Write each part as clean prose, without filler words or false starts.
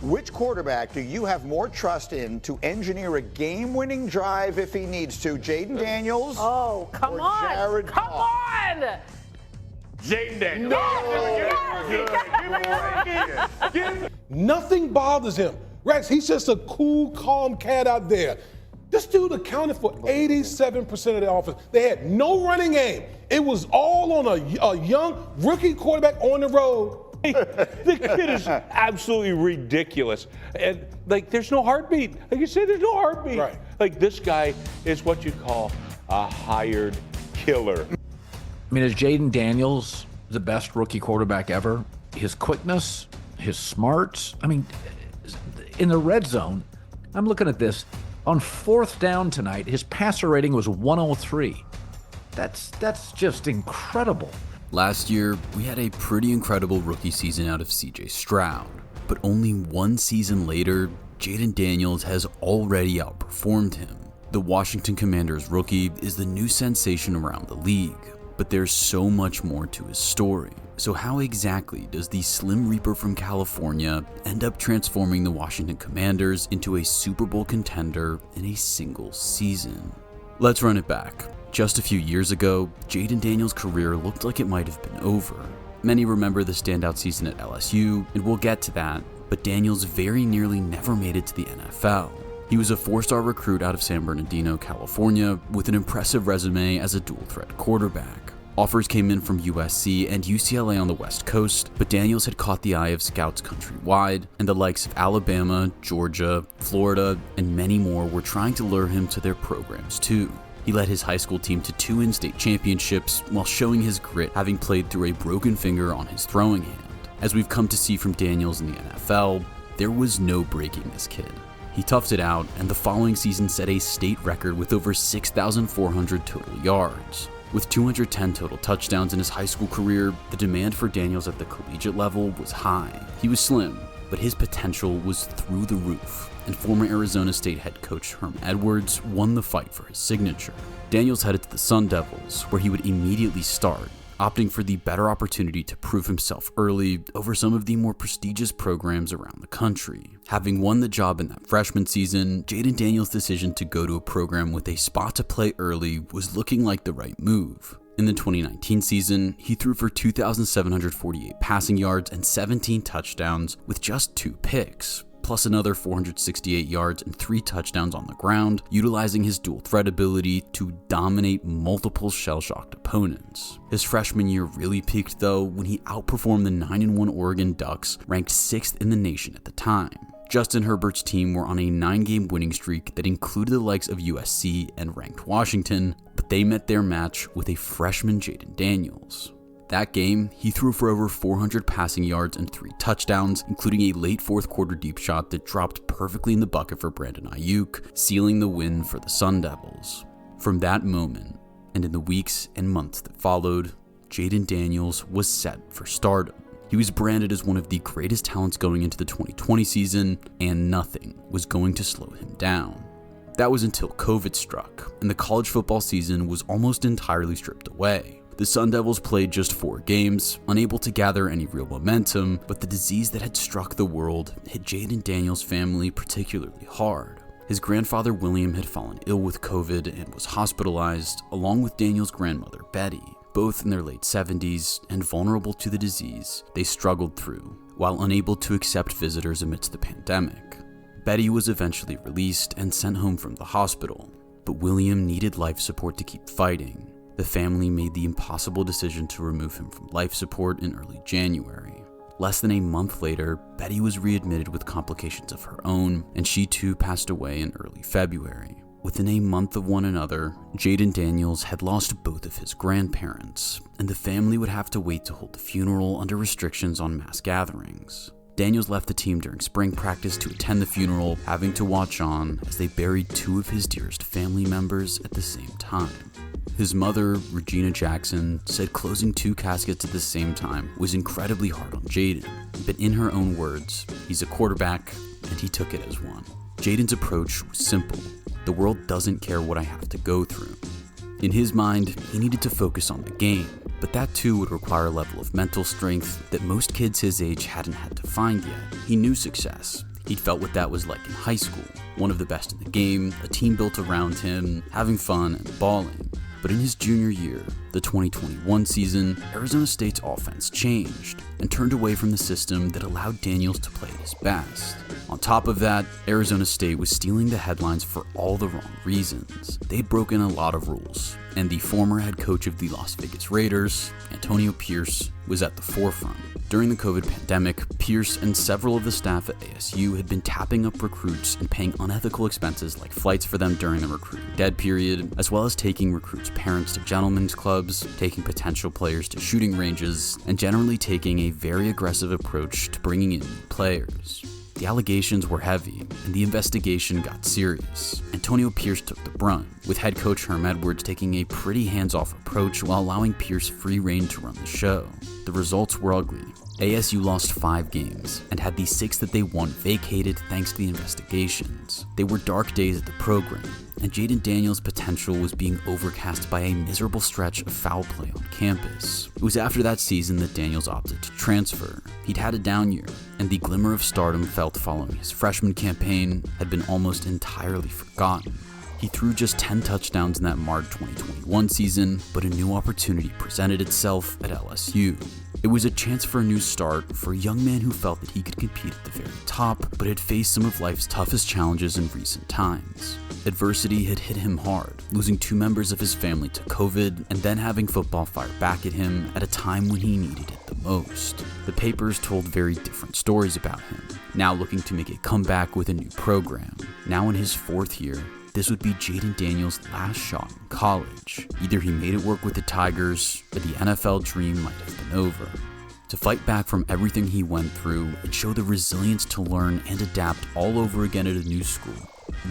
Which quarterback do you have more trust in to engineer a game-winning drive if he needs to? Jayden Daniels? Oh, come on. Jared Come Goff? on. Jayden Daniels. Nothing bothers him. Rex, he's just a cool, calm cat out there. This dude accounted for 87% of the offense. They had no running game. It was all on a young rookie quarterback on the road. The kid is absolutely ridiculous. And, like, there's no heartbeat. Like you said, there's no heartbeat. Right. Like, this guy is what you call a hired killer. I mean, is Jayden Daniels the best rookie quarterback ever? His quickness, his smarts. I mean, in the red zone, I'm looking at this. On 4th down tonight, his passer rating was 103. That's just incredible. Last year, we had a pretty incredible rookie season out of CJ Stroud. But only one season later, Jayden Daniels has already outperformed him. The Washington Commanders rookie is the new sensation around the league. But there's so much more to his story. So how exactly does the Slim Reaper from California end up transforming the Washington Commanders into a Super Bowl contender in a single season? Let's run it back. Just a few years ago, Jayden Daniels' career looked like it might have been over. Many remember the standout season at LSU, and we'll get to that, but Daniels very nearly never made it to the NFL. He was a 4-star recruit out of San Bernardino, California, with an impressive resume as a dual-threat quarterback. Offers came in from USC and UCLA on the West Coast, but Daniels had caught the eye of scouts countrywide, and the likes of Alabama, Georgia, Florida, and many more were trying to lure him to their programs too. He led his high school team to 2 in-state championships while showing his grit, having played through a broken finger on his throwing hand. As we've come to see from Daniels in the NFL, there was no breaking this kid. He toughed it out, and the following season set a state record with over 6,400 total yards. With 210 total touchdowns in his high school career, the demand for Daniels at the collegiate level was high. He was slim, but his potential was through the roof, and former Arizona State head coach Herm Edwards won the fight for his signature. Daniels headed to the Sun Devils, where he would immediately start, opting for the better opportunity to prove himself early over some of the more prestigious programs around the country. Having won the job in that freshman season, Jayden Daniels' decision to go to a program with a spot to play early was looking like the right move. In the 2019 season, he threw for 2,748 passing yards and 17 touchdowns with just 2 picks, plus another 468 yards and 3 touchdowns on the ground, utilizing his dual threat ability to dominate multiple shell-shocked opponents. His freshman year really peaked though when he outperformed the 9-1 Oregon Ducks, ranked 6th in the nation at the time. Justin Herbert's team were on a 9-game winning streak that included the likes of USC and ranked Washington, but they met their match with a freshman Jayden Daniels. That game, he threw for over 400 passing yards and 3 touchdowns, including a late 4th quarter deep shot that dropped perfectly in the bucket for Brandon Ayuk, sealing the win for the Sun Devils. From that moment, and in the weeks and months that followed, Jayden Daniels was set for stardom. He was branded as one of the greatest talents going into the 2020 season, and nothing was going to slow him down. That was until COVID struck, and the college football season was almost entirely stripped away. The Sun Devils played just 4 games, unable to gather any real momentum, but the disease that had struck the world hit Jayden Daniels' family particularly hard. His grandfather William had fallen ill with COVID and was hospitalized, along with Daniels' grandmother Betty. Both in their late 70s and vulnerable to the disease, they struggled through, while unable to accept visitors amidst the pandemic. Betty was eventually released and sent home from the hospital, but William needed life support to keep fighting. The family made the impossible decision to remove him from life support in early January. Less than a month later, Betty was readmitted with complications of her own, and she too passed away in early February. Within a month of one another, Jayden Daniels had lost both of his grandparents, and the family would have to wait to hold the funeral under restrictions on mass gatherings. Daniels left the team during spring practice to attend the funeral, having to watch on as they buried 2 of his dearest family members at the same time. His mother, Regina Jackson, said closing 2 caskets at the same time was incredibly hard on Jayden, but in her own words, he's a quarterback, and he took it as one. Jayden's approach was simple. The world doesn't care what I have to go through. In his mind, he needed to focus on the game, but that too would require a level of mental strength that most kids his age hadn't had to find yet. He knew success. He'd felt what that was like in high school, one of the best in the game, a team built around him, having fun and balling. But in his junior year, the 2021 season, Arizona State's offense changed and turned away from the system that allowed Daniels to play at his best. On top of that, Arizona State was stealing the headlines for all the wrong reasons. They'd broken a lot of rules, and the former head coach of the Las Vegas Raiders, Antonio Pierce, was at the forefront. During the COVID pandemic, Pierce and several of the staff at ASU had been tapping up recruits and paying unethical expenses like flights for them during the recruiting dead period, as well as taking recruits' parents to gentlemen's clubs, taking potential players to shooting ranges, and generally taking a very aggressive approach to bringing in new players. The allegations were heavy, and the investigation got serious. Antonio Pierce took the brunt, with head coach Herm Edwards taking a pretty hands-off approach while allowing Pierce free rein to run the show. The results were ugly. ASU lost 5 games, and had the 6 that they won vacated thanks to the investigations. They were dark days at the program, and Jayden Daniels' potential was being overcast by a miserable stretch of foul play on campus. It was after that season that Daniels opted to transfer. He'd had a down year, and the glimmer of stardom felt following his freshman campaign had been almost entirely forgotten. He threw just 10 touchdowns in that March 2021 season, but a new opportunity presented itself at LSU. It was a chance for a new start for a young man who felt that he could compete at the very top, but had faced some of life's toughest challenges in recent times. Adversity had hit him hard, losing 2 members of his family to COVID, and then having football fire back at him at a time when he needed it the most. The papers told very different stories about him, now looking to make a comeback with a new program. Now in his 4th year, this would be Jayden Daniels' last shot in college. Either he made it work with the Tigers, or the NFL dream might have been over. To fight back from everything he went through and show the resilience to learn and adapt all over again at a new school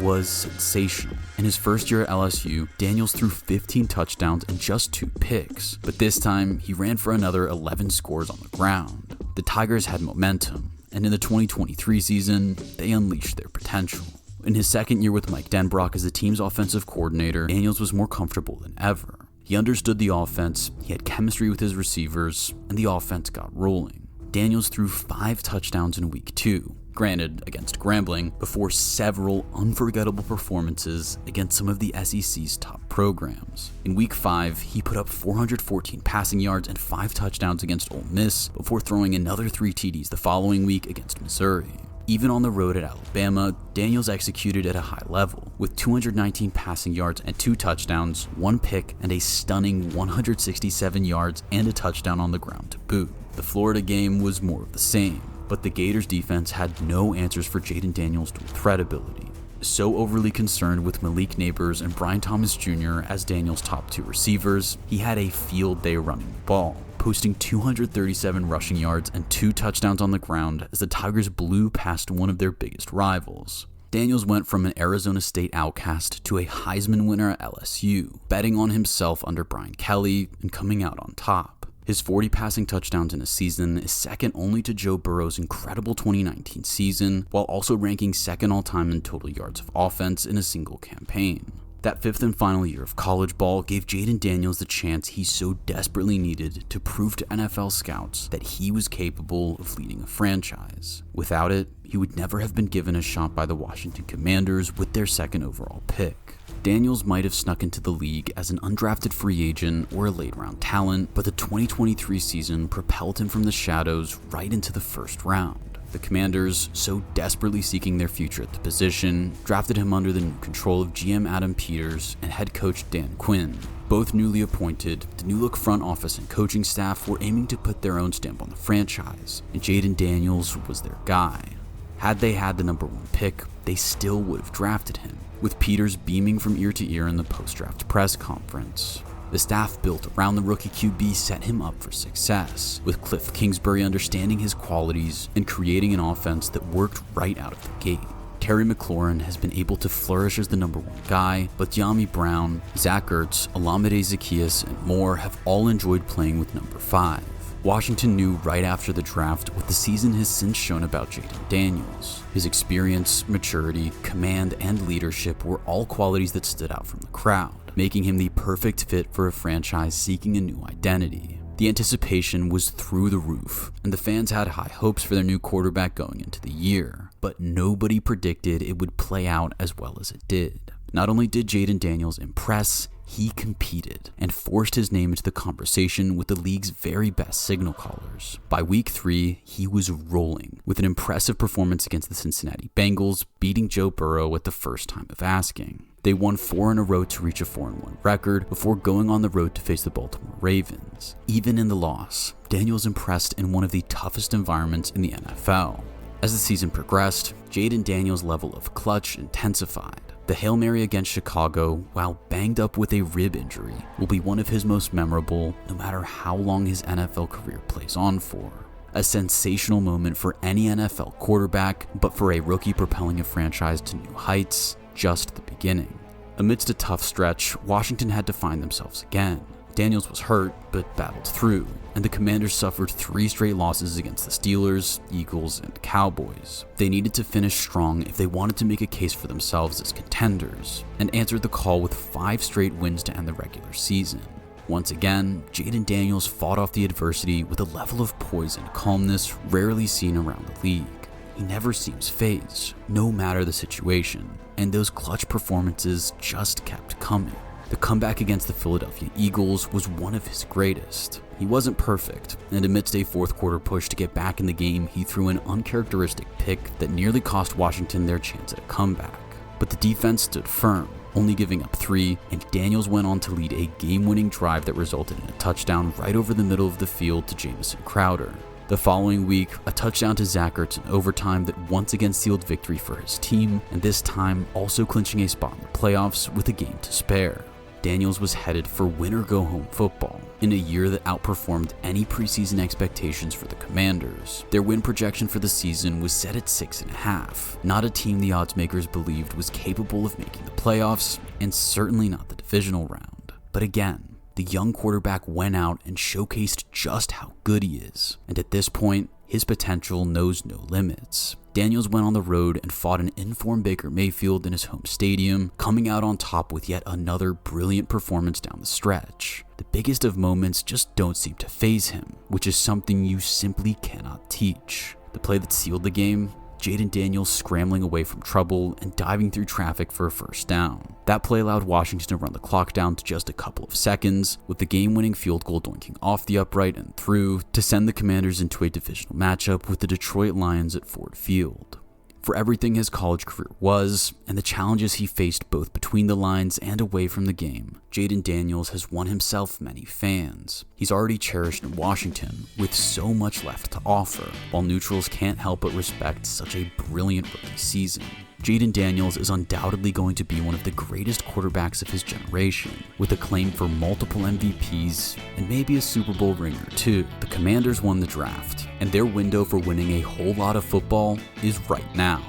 was sensational. In his first year at LSU, Daniels threw 15 touchdowns and just 2 picks, but this time he ran for another 11 scores on the ground. The Tigers had momentum, and in the 2023 season, they unleashed their potential. In his second year with Mike Denbrock as the team's offensive coordinator, Daniels was more comfortable than ever. He understood the offense, he had chemistry with his receivers, and the offense got rolling. Daniels threw 5 touchdowns in week 2, granted against Grambling, before several unforgettable performances against some of the SEC's top programs. In week 5, he put up 414 passing yards and 5 touchdowns against Ole Miss before throwing another 3 TDs the following week against Missouri. Even on the road at Alabama, Daniels executed at a high level, with 219 passing yards and 2 touchdowns, 1 pick, and a stunning 167 yards and a touchdown on the ground to boot. The Florida game was more of the same, but the Gators defense had no answers for Jayden Daniels' dual threat ability. So overly concerned with Malik Neighbors and Brian Thomas Jr. as Daniels' top 2 receivers, he had a field day running the ball, posting 237 rushing yards and 2 touchdowns on the ground as the Tigers blew past one of their biggest rivals. Daniels went from an Arizona State outcast to a Heisman winner at LSU, betting on himself under Brian Kelly and coming out on top. His 40 passing touchdowns in a season is second only to Joe Burrow's incredible 2019 season, while also ranking second all-time in total yards of offense in a single campaign. That 5th and final year of college ball gave Jayden Daniels the chance he so desperately needed to prove to NFL scouts that he was capable of leading a franchise. Without it, he would never have been given a shot by the Washington Commanders with their 2nd overall pick. Daniels might have snuck into the league as an undrafted free agent or a late-round talent, but the 2023 season propelled him from the shadows right into the 1st round. The Commanders, so desperately seeking their future at the position, drafted him under the new control of GM Adam Peters and head coach Dan Quinn. Both newly appointed, the new-look front office and coaching staff were aiming to put their own stamp on the franchise, and Jayden Daniels was their guy. Had they had the number 1 pick, they still would have drafted him, with Peters beaming from ear to ear in the post-draft press conference. The staff built around the rookie QB set him up for success, with Cliff Kingsbury understanding his qualities and creating an offense that worked right out of the gate. Terry McLaurin has been able to flourish as the number 1 guy, but Yami Brown, Zach Ertz, Olamide Zaccheaus, and more have all enjoyed playing with number 5. Washington knew right after the draft what the season has since shown about Jayden Daniels. His experience, maturity, command, and leadership were all qualities that stood out from the crowd, making him the perfect fit for a franchise seeking a new identity. The anticipation was through the roof, and the fans had high hopes for their new quarterback going into the year. but nobody predicted it would play out as well as it did. Not only did Jayden Daniels impress, he competed and forced his name into the conversation with the league's very best signal callers. By week 3, he was rolling with an impressive performance against the Cincinnati Bengals, beating Joe Burrow at the first time of asking. They won 4 in a row to reach a 4-1 record before going on the road to face the Baltimore Ravens. Even in the loss, Daniels impressed in one of the toughest environments in the NFL. As the season progressed, Jayden Daniels' level of clutch intensified. The Hail Mary against Chicago, while banged up with a rib injury, will be one of his most memorable, no matter how long his NFL career plays on for. A sensational moment for any NFL quarterback, but for a rookie propelling a franchise to new heights, just the beginning. Amidst a tough stretch, Washington had to find themselves again. Daniels was hurt, but battled through, and the Commanders suffered 3 straight losses against the Steelers, Eagles, and Cowboys. They needed to finish strong if they wanted to make a case for themselves as contenders, and answered the call with 5 straight wins to end the regular season. Once again, Jayden Daniels fought off the adversity with a level of poise and calmness rarely seen around the league. He never seems fazed, no matter the situation, and those clutch performances just kept coming. The comeback against the Philadelphia Eagles was one of his greatest. He wasn't perfect, and amidst a fourth quarter push to get back in the game, he threw an uncharacteristic pick that nearly cost Washington their chance at a comeback. But the defense stood firm, only giving up 3, and Daniels went on to lead a game-winning drive that resulted in a touchdown right over the middle of the field to Jamison Crowder. The following week, a touchdown to Zach Ertz in overtime that once again sealed victory for his team, and this time also clinching a spot in the playoffs with a game to spare. Daniels was headed for win-or-go-home football in a year that outperformed any preseason expectations for the Commanders. Their win projection for the season was set at 6.5, not a team the odds makers believed was capable of making the playoffs, and certainly not the divisional round. But again, the young quarterback went out and showcased just how good he is, and at this point, his potential knows no limits. Daniels went on the road and fought an informed Baker Mayfield in his home stadium, coming out on top with yet another brilliant performance down the stretch. The biggest of moments just don't seem to faze him, which is something you simply cannot teach. The play that sealed the game, Jayden Daniels scrambling away from trouble and diving through traffic for a first down. That play allowed Washington to run the clock down to just a couple of seconds, with the game-winning field goal doinking off the upright and through to send the Commanders into a divisional matchup with the Detroit Lions at Ford Field. For everything his college career was, and the challenges he faced both between the lines and away from the game, Jayden Daniels has won himself many fans. He's already cherished in Washington, with so much left to offer, while neutrals can't help but respect such a brilliant rookie season. Jayden Daniels is undoubtedly going to be one of the greatest quarterbacks of his generation, with a claim for multiple MVPs and maybe a Super Bowl ring or 2. The Commanders won the draft, and their window for winning a whole lot of football is right now.